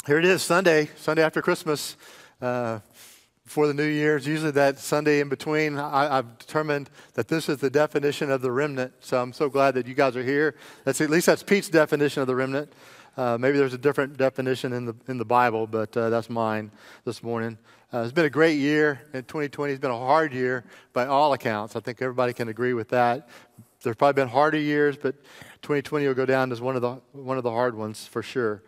Here it is, Sunday after Christmas, before the New Year. It's usually that Sunday in between. I've determined that this is the definition of the remnant, so I'm so glad that you guys are here. At least that's Pete's definition of the remnant. Maybe there's a different definition in the Bible, but that's mine this morning. It's been a great year in 2020. It's been a hard year by all accounts. I think everybody can agree with that. There's probably been harder years, but 2020 will go down as one of the hard ones for sure.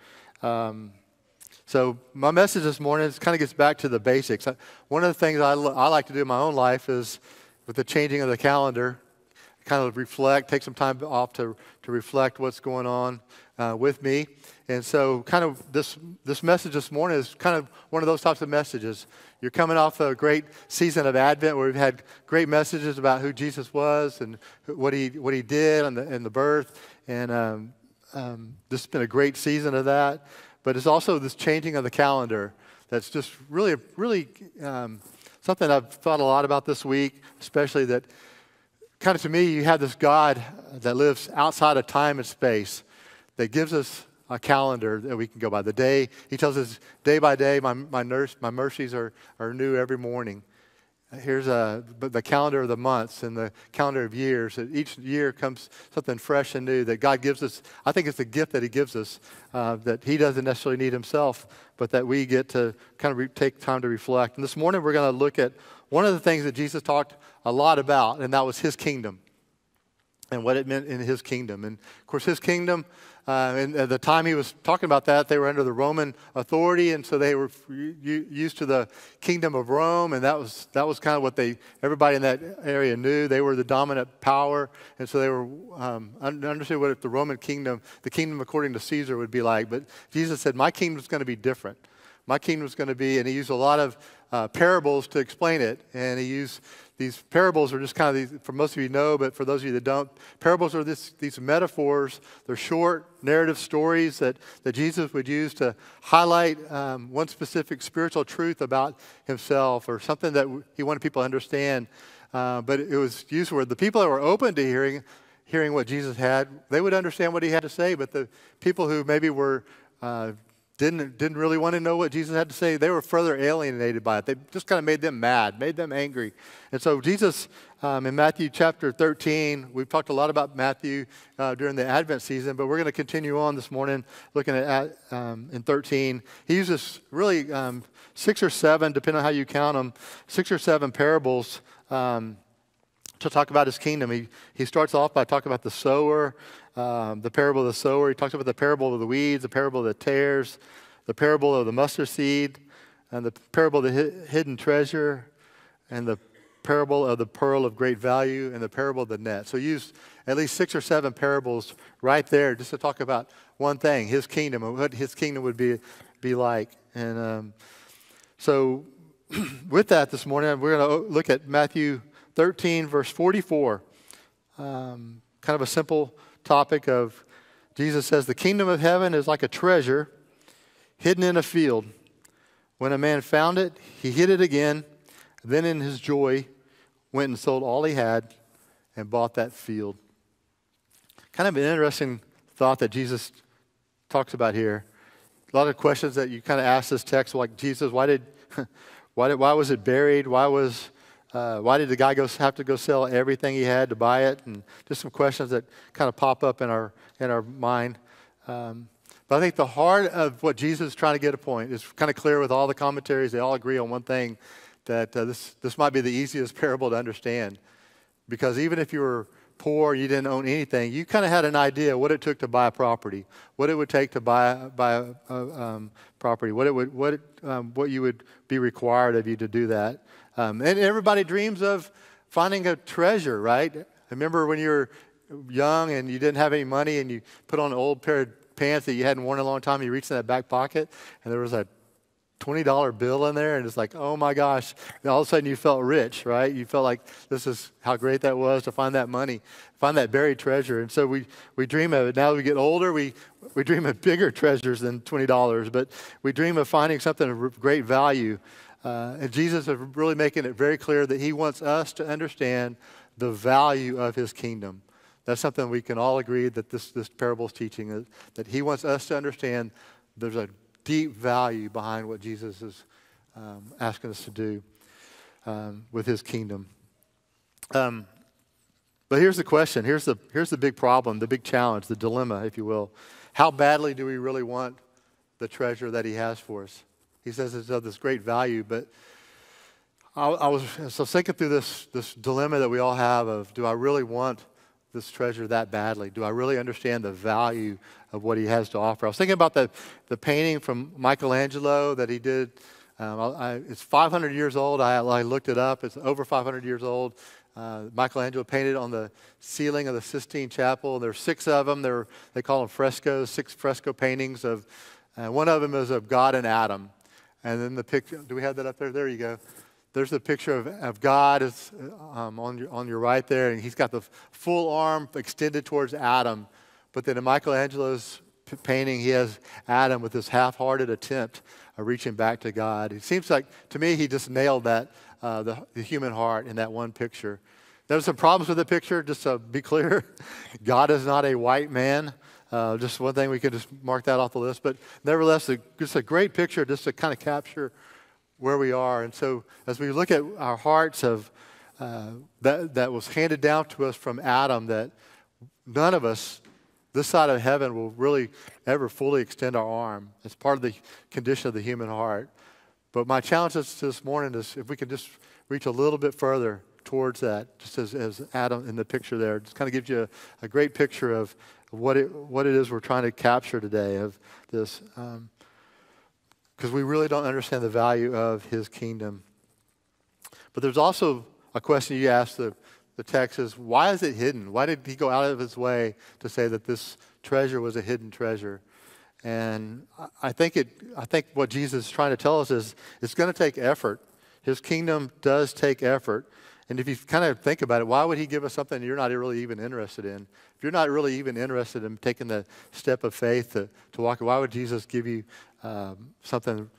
So my message this morning kind of gets back to the basics. One of the things I like to do in my own life is, with the changing of the calendar, kind of reflect, take some time off to reflect what's going on with me. And so kind of this message this morning is kind of one of those types of messages. You're coming off a great season of Advent where we've had great messages about who Jesus was and what he did and the birth. And this has been a great season of that. But it's also this changing of the calendar that's just really something I've thought a lot about this week, especially that kind of to me, you have this God that lives outside of time and space that gives us a calendar that we can go by. The day, he tells us day by day, my mercies are new every morning. Here's the calendar of the months and the calendar of years. Each year comes something fresh and new that God gives us. I think it's a gift that he gives us that he doesn't necessarily need himself, but that we get to kind of take time to reflect. And this morning we're going to look at one of the things that Jesus talked a lot about, and that was his kingdom and what it meant in his kingdom. And of course, his kingdom, and at the time he was talking about that, they were under the Roman authority, and so they were used to the kingdom of Rome, and that was kind of what everybody in that area knew. They were the dominant power, and so they were understood what the Roman kingdom, the kingdom according to Caesar, would be like. But Jesus said, "My kingdom's going to be different. My kingdom's going to be," and he used a lot of parables to explain it, and he used. These parables are just kind of these, for most of you know, but for those of you that don't, parables are these metaphors. They're short narrative stories that Jesus would use to highlight one specific spiritual truth about himself or something that he wanted people to understand. But it was used where the people that were open to hearing what Jesus had, they would understand what he had to say. But the people who maybe were didn't really want to know what Jesus had to say, they were further alienated by it. They just kind of made them mad, made them angry. And so Jesus, in Matthew chapter 13, we've talked a lot about Matthew during the Advent season, but we're going to continue on this morning looking at in 13. He uses really 6 or 7, depending on how you count them, 6 or 7 parables to talk about his kingdom. He starts off by talking about the sower, the parable of the sower. He talks about the parable of the weeds, the parable of the tares, the parable of the mustard seed, and the parable of the hidden treasure, and the parable of the pearl of great value, and the parable of the net. So he used at least 6 or 7 parables right there just to talk about one thing, his kingdom, and what his kingdom would be like. And so with that this morning, we're going to look at Matthew 13, verse 44. Kind of a simple topic of, Jesus says, the kingdom of heaven is like a treasure hidden in a field. When a man found it, he hid it again. Then in his joy, went and sold all he had and bought that field. Kind of an interesting thought that Jesus talks about here. A lot of questions that you kind of ask this text, like, Jesus, why was it buried? Why did the guy have to go sell everything he had to buy it? And just some questions that kind of pop up in our mind. But I think the heart of what Jesus is trying to get a point is kind of clear with all the commentaries. They all agree on one thing, that this might be the easiest parable to understand. Because even if you were poor, you didn't own anything, you kind of had an idea what it took to buy a property, what it would take to buy a property, what you would be required of you to do that. And everybody dreams of finding a treasure, right? I remember when you were young and you didn't have any money and you put on an old pair of pants that you hadn't worn in a long time, you reached in that back pocket and there was a $20 bill in there, and it's like, oh my gosh, and all of a sudden you felt rich, right? You felt like this is how great that was to find that money, find that buried treasure. And so we dream of it. Now that we get older, we dream of bigger treasures than $20, but we dream of finding something of great value. And Jesus is really making it very clear that he wants us to understand the value of his kingdom. That's something we can all agree that this parable is teaching, that he wants us to understand there's a deep value behind what Jesus is asking us to do with his kingdom. But here's the question. Here's the big problem, the big challenge, the dilemma, if you will. How badly do we really want the treasure that he has for us? He says it's of this great value, but I was thinking through this dilemma that we all have of, do I really want this treasure that badly? Do I really understand the value of what he has to offer? I was thinking about the painting from Michelangelo that he did. It's 500 years old. I looked it up. It's over 500 years old. Michelangelo painted on the ceiling of the Sistine Chapel. There's 6 of them. They call them frescoes, 6 fresco paintings of. One of them is of God and Adam. And then the picture, do we have that up there? There you go. There's the picture of God is on your right there, and he's got the full arm extended towards Adam. But then in Michelangelo's painting, he has Adam with this half-hearted attempt of reaching back to God. It seems like, to me, he just nailed that, the human heart in that one picture. There's some problems with the picture, just to be clear. God is not a white man. Just one thing, we could just mark that off the list. But nevertheless, just a great picture just to kind of capture where we are. And so as we look at our hearts of that was handed down to us from Adam, that none of us this side of heaven will really ever fully extend our arm. It's part of the condition of the human heart. But my challenge this morning is if we can just reach a little bit further towards that, just as Adam in the picture there, just kind of gives you a great picture of what it is we're trying to capture today of this, because we really don't understand the value of his kingdom. But there's also a question you ask the text is, why is it hidden? Why did he go out of his way to say that this treasure was a hidden treasure? And I think what Jesus is trying to tell us is it's going to take effort. His kingdom does take effort. And if you kind of think about it, why would he give us something you're not really even interested in? If you're not really even interested in taking the step of faith to walk, why would Jesus give you something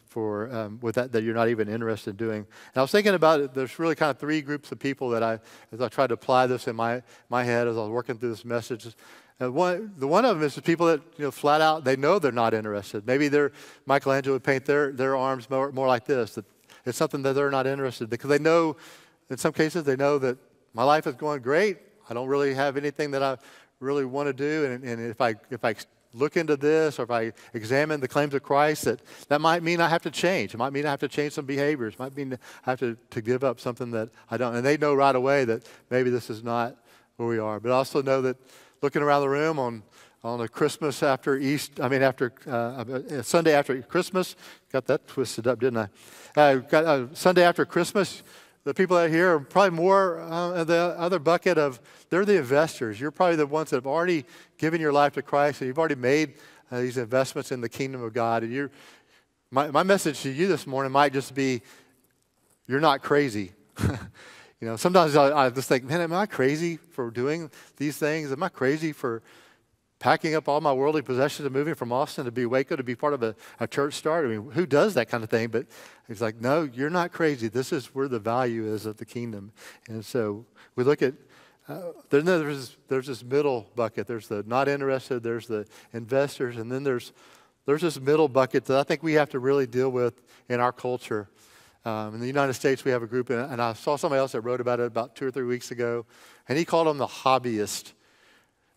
with that you're not even interested in doing? And I was thinking about it. There's really kind of 3 groups of people that as I tried to apply this in my head as I was working through this message. One of them is the people that flat out they know they're not interested. Maybe Michelangelo would paint their arms more like this. That it's something that they're not interested in, because they know. In some cases, they know that my life is going great. I don't really have anything that I really want to do. And if I look into this, or if I examine the claims of Christ, that might mean I have to change. It might mean I have to change some behaviors. It might mean I have to give up something that I don't. And they know right away that maybe this is not where we are. But I also know that looking around the room on a Christmas after Sunday after Christmas, got that twisted up, didn't I? Got Sunday after Christmas. The people out here are probably more the other bucket of, they're the investors. You're probably the ones that have already given your life to Christ, and you've already made these investments in the kingdom of God. And my message to you this morning might just be, you're not crazy. Sometimes I just think, man, am I crazy for doing these things? Am I crazy for packing up all my worldly possessions and moving from Austin to be Waco to be part of a church start? I mean, who does that kind of thing? But he's like, no, you're not crazy. This is where the value is of the kingdom. And so we look at, there's this middle bucket. There's the not interested, there's the investors, and then there's this middle bucket that I think we have to really deal with in our culture. In the United States, we have a group, and I saw somebody else that wrote about it about 2 or 3 weeks ago, and he called them the hobbyist.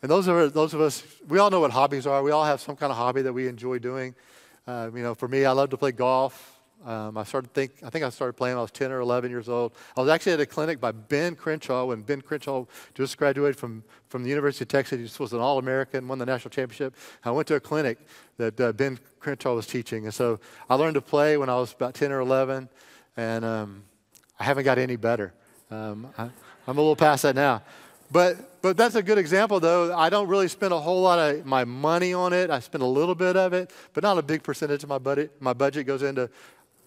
And those of us, we all know what hobbies are. We all have some kind of hobby that we enjoy doing. For me, I love to play golf. I think I started playing when I was 10 or 11 years old. I was actually at a clinic by Ben Crenshaw when Ben Crenshaw just graduated from the University of Texas. He was an All-American, won the national championship. I went to a clinic that Ben Crenshaw was teaching. And so I learned to play when I was about 10 or 11, and I haven't got any better. I'm a little past that now. But that's a good example, though. I don't really spend a whole lot of my money on it. I spend a little bit of it, but not a big percentage of my budget. My budget goes into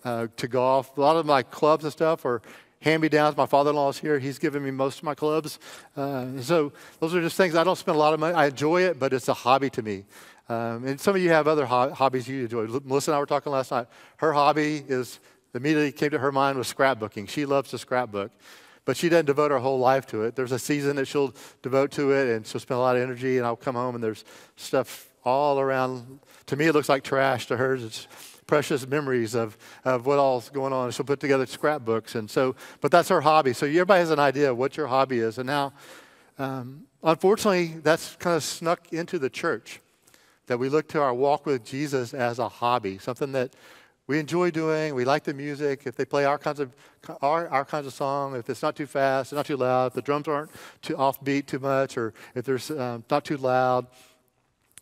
to golf. A lot of my clubs and stuff are hand-me-downs. My father-in-law is here. He's given me most of my clubs. So those are just things I don't spend a lot of money. I enjoy it, but it's a hobby to me. And some of you have other hobbies you enjoy. Melissa and I were talking last night. Her hobby immediately came to her mind was scrapbooking. She loves to scrapbook. but she doesn't devote her whole life to it. There's a season that she'll devote to it, and she'll spend a lot of energy, and I'll come home, and there's stuff all around. To me, it looks like trash. To her, it's precious memories of what all's going on. She'll put together scrapbooks, and so, but that's her hobby. So everybody has an idea of what your hobby is. And now, unfortunately, that's kind of snuck into the church, that we look to our walk with Jesus as a hobby, something that we enjoy doing. We like the music. If they play our kinds of song, if it's not too fast, not too loud, if the drums aren't too offbeat too much, or if there's not too loud,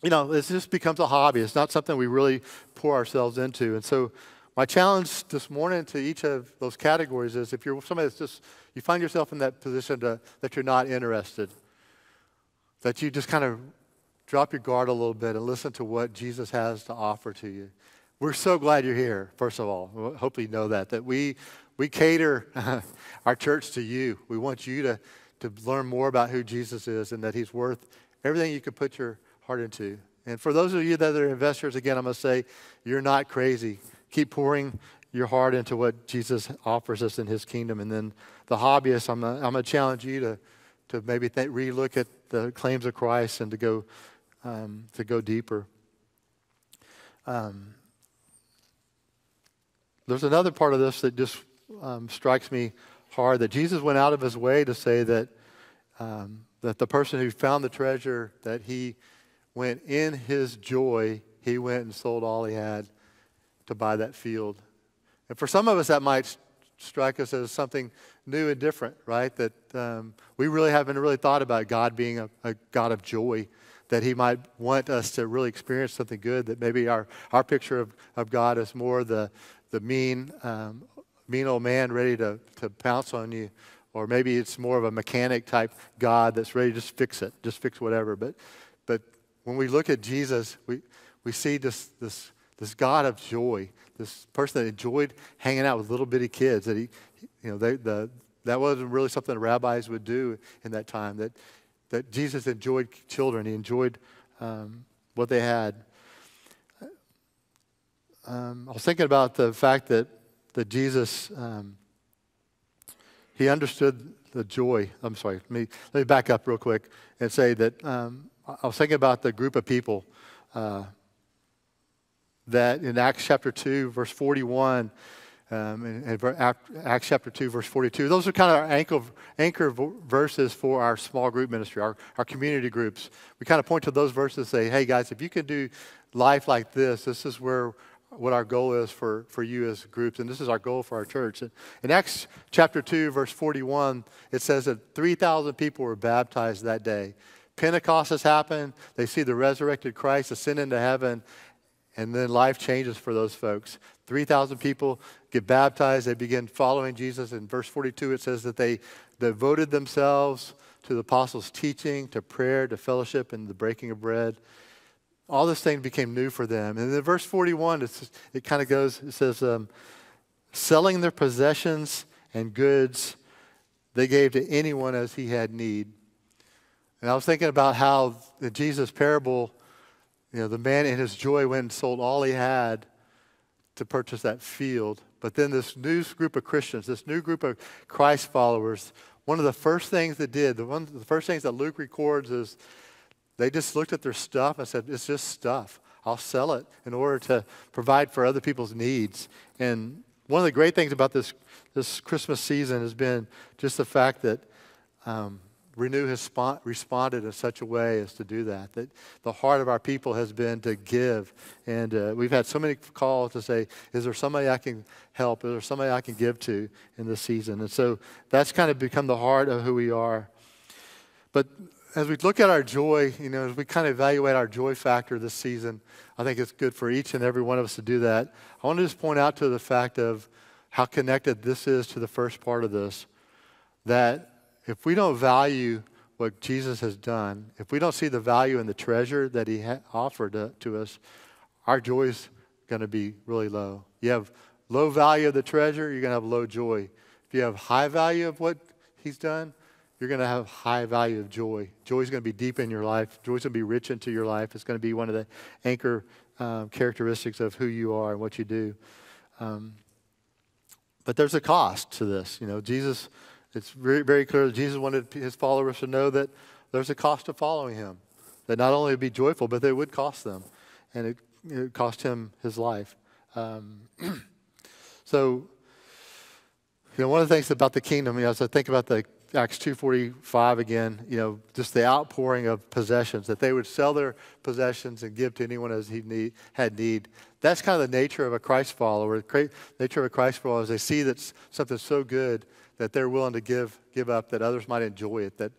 it just becomes a hobby. It's not something we really pour ourselves into. And so my challenge this morning to each of those categories is, if you're somebody that's just, you find yourself in that position that you're not interested, that you just kind of drop your guard a little bit and listen to what Jesus has to offer to you. We're so glad you're here, first of all. Hopefully you know that we cater our church to you. We want you to learn more about who Jesus is and that he's worth everything you could put your heart into. And for those of you that are investors, again, I'm going to say, you're not crazy. Keep pouring your heart into what Jesus offers us in his kingdom. And then the hobbyists, I'm going to challenge you to maybe relook at the claims of Christ and to go deeper. There's another part of this that just strikes me hard, that Jesus went out of his way to say that that the person who found the treasure, that he went in his joy, he went and sold all he had to buy that field. And for some of us, that might strike us as something new and different, right? That we really haven't really thought about God being a God of joy, that he might want us to really experience something good, that maybe our picture of God is more the mean old man ready to pounce on you, or maybe it's more of a mechanic type God that's ready to just fix whatever. But when we look at Jesus, we see this God of joy, this person that enjoyed hanging out with little bitty kids. That that wasn't really something the rabbis would do in that time. That Jesus enjoyed children. He enjoyed what they had. I was thinking about the fact that Jesus, he understood the joy. I'm sorry. Let me back up real quick and say that I was thinking about the group of people that in Acts chapter 2, verse 41, and Acts chapter 2, verse 42. Those are kind of our anchor verses for our small group ministry, our community groups. We kind of point to those verses and say, hey, guys, if you can do life like this is what our goal is for you as groups, and this is our goal for our church. In Acts chapter 2, verse 41, it says that 3,000 people were baptized that day. Pentecost has happened. They see the resurrected Christ ascend into heaven, and then life changes for those folks. 3,000 people get baptized. They begin following Jesus. In verse 42, it says that they devoted themselves to the apostles' teaching, to prayer, to fellowship, and the breaking of bread. All this thing became new for them. And in verse 41, it kind of goes, it says, selling their possessions and goods, they gave to anyone as he had need. And I was thinking about how in Jesus' parable, the man in his joy went and sold all he had to purchase that field. But then this new group of Christians, this new group of Christ followers, one of the first things the first things that Luke records is they just looked at their stuff and said, it's just stuff. I'll sell it in order to provide for other people's needs. And one of the great things about this Christmas season has been just the fact that Renew has responded in such a way as to do that. That the heart of our people has been to give. And we've had so many calls to say, is there somebody I can help? Is there somebody I can give to in this season? And so that's kind of become the heart of who we are. But as we look at our joy, as we kind of evaluate our joy factor this season, I think it's good for each and every one of us to do that. I want to just point out to the fact of how connected this is to the first part of this, that if we don't value what Jesus has done, if we don't see the value in the treasure that he offered to us, our joy is going to be really low. You have low value of the treasure, you're going to have low joy. If you have high value of what he's done, you're going to have high value of joy. Joy is going to be deep in your life. Joy is going to be rich into your life. It's going to be one of the anchor characteristics of who you are and what you do. But there's a cost to this. Jesus It's very, very clear that Jesus wanted his followers to know that there's a cost to following him. That not only would be joyful, but that it would cost them. And it cost him his life. So, one of the things about the kingdom, as I think about the Acts 2:45 again, just the outpouring of possessions, that they would sell their possessions and give to anyone as he had need. That's kind of the nature of a Christ follower. The nature of a Christ follower is they see that something so good that they're willing to give up, that others might enjoy it. That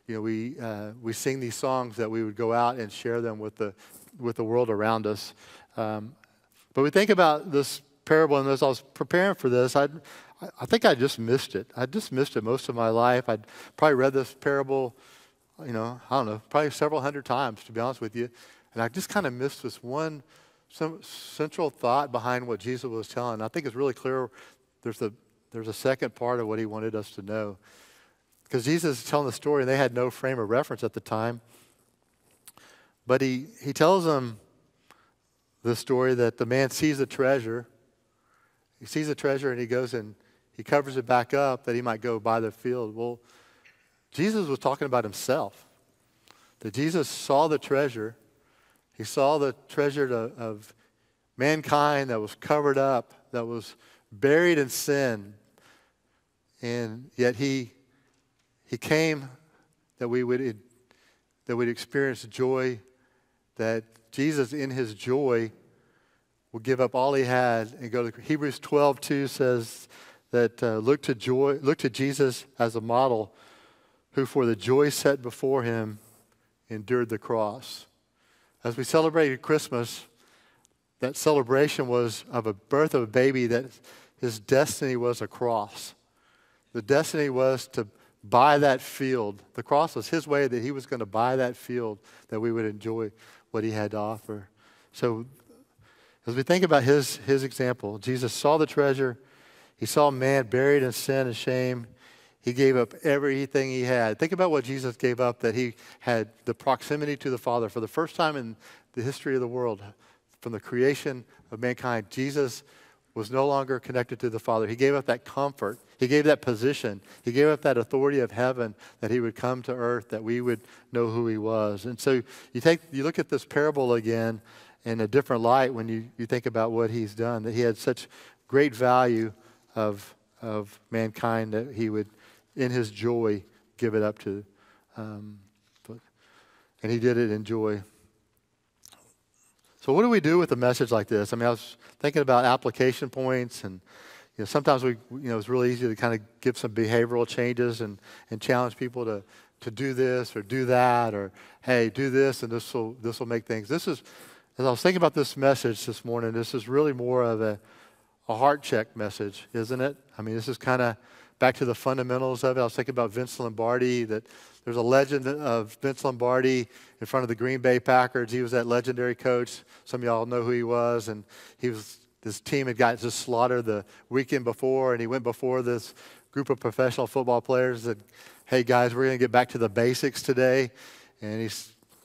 we sing these songs that we would go out and share them with the world around us. But we think about this parable, and as I was preparing for this, I think I just missed it. I just missed it most of my life. I'd probably read this parable, I don't know, probably several hundred times, to be honest with you. And I just kind of missed this one central thought behind what Jesus was telling. I think it's really clear there's a second part of what he wanted us to know. Because Jesus is telling the story, and they had no frame of reference at the time. But he tells them the story that the man sees a treasure. He sees a treasure, and he goes and he covers it back up that he might go buy the field. Well, Jesus was talking about himself. That Jesus saw the treasure. He saw the treasure of mankind that was covered up, that was buried in sin. And yet he came that we would experience joy, that Jesus in his joy would give up all he had and go to Hebrews 12:2 says that look to Jesus as a model who for the joy set before him endured the cross. As we celebrated Christmas, that celebration was of a birth of a baby that his destiny was a cross. The destiny was to buy that field. The cross was his way that he was going to buy that field that we would enjoy what he had to offer. So as we think about his example, Jesus saw the treasure. He saw man buried in sin and shame. He gave up everything he had. Think about what Jesus gave up, that he had the proximity to the Father. For the first time in the history of the world, from the creation of mankind, Jesus was no longer connected to the Father. He gave up that comfort. He gave that position. He gave up that authority of heaven, that he would come to earth, that we would know who he was. And so you look at this parable again in a different light when you think about what he's done, that he had such great value of mankind that he would, in his joy, give it up to. And he did it in joy. So what do we do with a message like this? I mean, I was thinking about application points, and sometimes it's really easy to kind of give some behavioral changes and challenge people to do this or do that, or hey, do this and this will make things. This is, as I was thinking about this message this morning, this is really more of a heart check message, isn't it? I mean, this is kind of back to the fundamentals of it. I was thinking about Vince Lombardi, that there's a legend of Vince Lombardi in front of the Green Bay Packers. He was that legendary coach. Some of y'all know who he was. And this team had got just slaughtered the weekend before, and he went before this group of professional football players and said, hey, guys, we're going to get back to the basics today. And he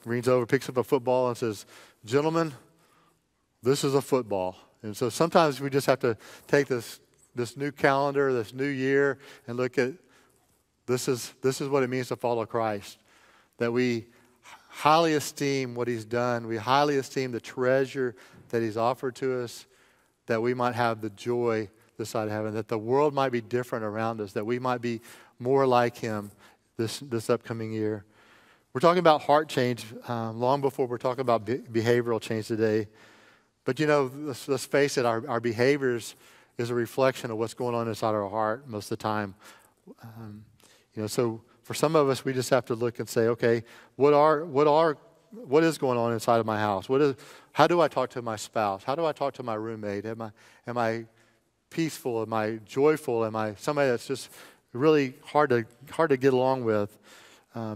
leans over, picks up a football and says, gentlemen, this is a football. And so sometimes we just have to take this new calendar, this new year, and look at this is what it means to follow Christ. That we highly esteem what he's done. We highly esteem the treasure that he's offered to us, that we might have the joy this side of heaven, that the world might be different around us, that we might be more like him this upcoming year. We're talking about heart change long before we're talking about behavioral change today. But let's face it, our behaviors is a reflection of what's going on inside our heart most of the time. So for some of us, we just have to look and say, okay, what is going on inside of my house? How do I talk to my spouse? How do I talk to my roommate? Am I peaceful? Am I joyful? Am I somebody that's just really hard to get along with?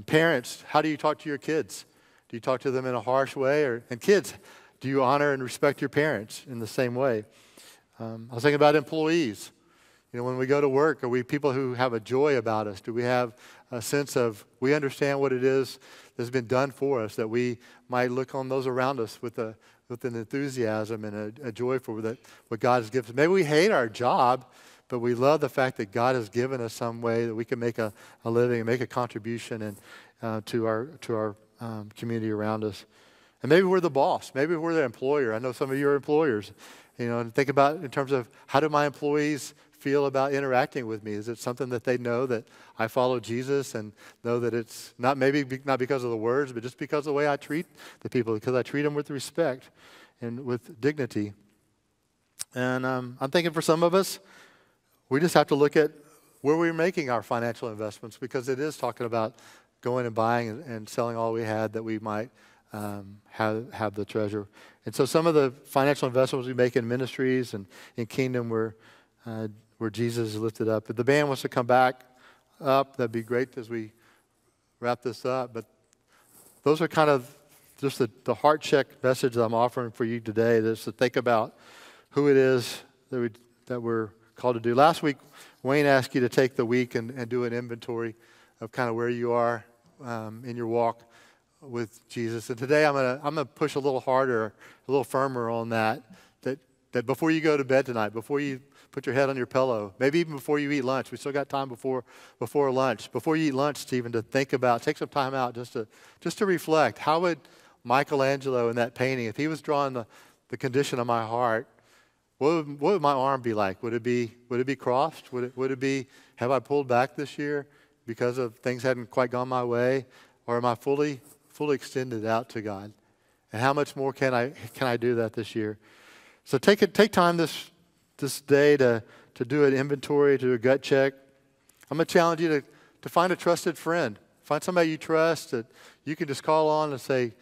Parents, how do you talk to your kids? Do you talk to them in a harsh way? And kids, do you honor and respect your parents in the same way? I was thinking about employees. When we go to work, are we people who have a joy about us? Do we have a sense of we understand what it is that's been done for us, that we might look on those around us with an enthusiasm and a joy for what God has given us? Maybe we hate our job, but we love the fact that God has given us some way that we can make a living and make a contribution to our community around us. And maybe we're the boss. Maybe we're the employer. I know some of you are employers. And think about in terms of how do my employees feel about interacting with me? Is it something that they know that I follow Jesus and know that it's not because of the words, but just because of the way I treat the people, because I treat them with respect and with dignity. And I'm thinking for some of us, we just have to look at where we're making our financial investments, because it is talking about going and buying and selling all we had that we might have the treasure. And so some of the financial investments we make in ministries and in kingdom where Jesus is lifted up. If the band wants to come back up, that'd be great as we wrap this up. But those are kind of just the heart check message that I'm offering for you today, is to think about who it is that we're called to do. Last week, Wayne asked you to take the week and do an inventory of kind of where you are in your walk with Jesus. And today I'm gonna push a little harder, a little firmer on that before you go to bed tonight, before you put your head on your pillow, maybe even before you eat lunch. We still got time before lunch. Before you eat lunch, Stephen, to think about, take some time out just to reflect. How would Michelangelo in that painting, if he was drawing the condition of my heart, what would my arm be like? Would it be crossed? Would it be, have I pulled back this year because of things hadn't quite gone my way? Or am I fully extended out to God? And how much more can I do that this year? So take time this day to do an inventory, to do a gut check. I'm going to challenge you to find a trusted friend. Find somebody you trust that you can just call on and say,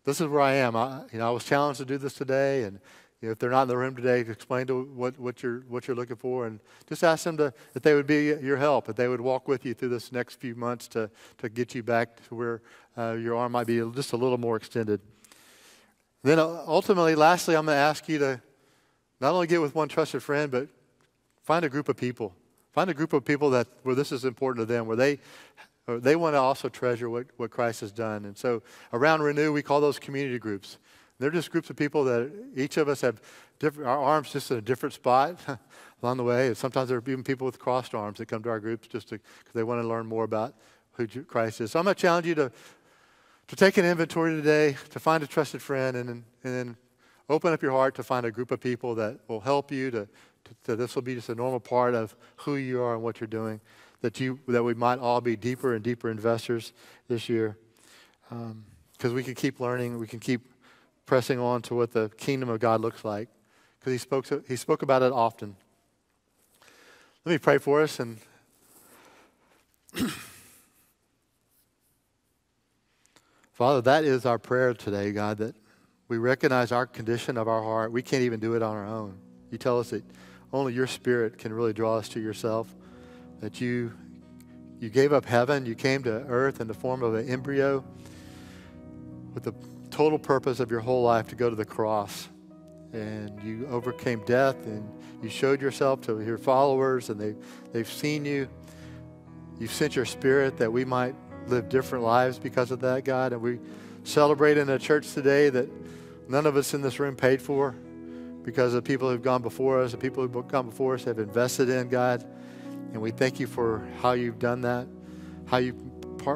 this is where I am. I was challenged to do this today, and if they're not in the room today, explain to what you're looking for, and just ask them that they would be your help, that they would walk with you through this next few months to get you back to where your arm might be just a little more extended. Then ultimately, lastly, I'm going to ask you to not only get with one trusted friend, but find a group of people. Find a group of people where this is important to them, where they want to also treasure what Christ has done. And so around Renew, we call those community groups. They're just groups of people that each of us have our arms just in a different spot along the way. And sometimes there are even people with crossed arms that come to our groups just because they want to learn more about who Christ is. So I'm going to challenge you to take an inventory today, to find a trusted friend, and then open up your heart to find a group of people that will help you to this will be just a normal part of who you are and what you're doing, that we might all be deeper and deeper investors this year. Because we can keep learning, we can keep pressing on to what the kingdom of God looks like, because he spoke about it often. Let me pray for us. And Father, that is our prayer today, God, that we recognize our condition of our heart. We can't even do it on our own. You tell us that only your Spirit can really draw us to yourself, that you gave up heaven, you came to earth in the form of an embryo with the total purpose of your whole life to go to the cross. And you overcame death, and you showed yourself to your followers, and they've seen you. You've sent your Spirit that we might live different lives because of that, God. And we celebrate in a church today that none of us in this room paid for, because the people who've gone before us, the people who've gone before us have invested in, God. And we thank you for how you've done that, how you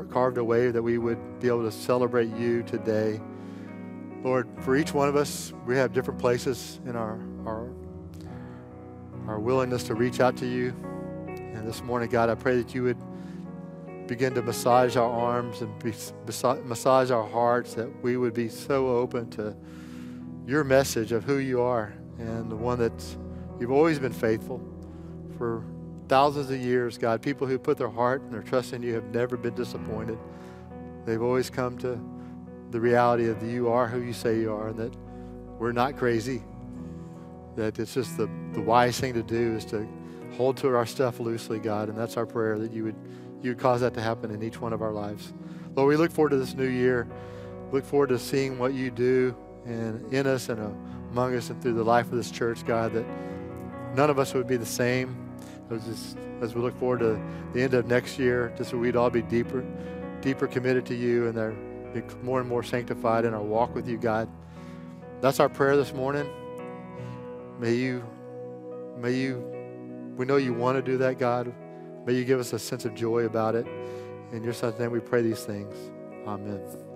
carved a way that we would be able to celebrate you today. Lord, for each one of us, we have different places in our willingness to reach out to you. And this morning, God, I pray that you would begin to massage our arms and massage our hearts, that we would be so open to your message of who you are, and the one that you've always been faithful for thousands of years, God. People who put their heart and their trust in you have never been disappointed. They've always come to the reality of you are who you say you are, and that we're not crazy, that it's just the wise thing to do is to hold to our stuff loosely, God. And that's our prayer, that you would cause that to happen in each one of our lives. Lord, we look forward to this new year. Look forward to seeing what you do in us and among us and through the life of this church, God, that none of us would be the same as we look forward to the end of next year, just so we'd all be deeper committed to you, and be more and more sanctified in our walk with you, God. That's our prayer this morning. May you We know you want to do that, God. May you give us a sense of joy about it. In your son's name we pray these things. Amen.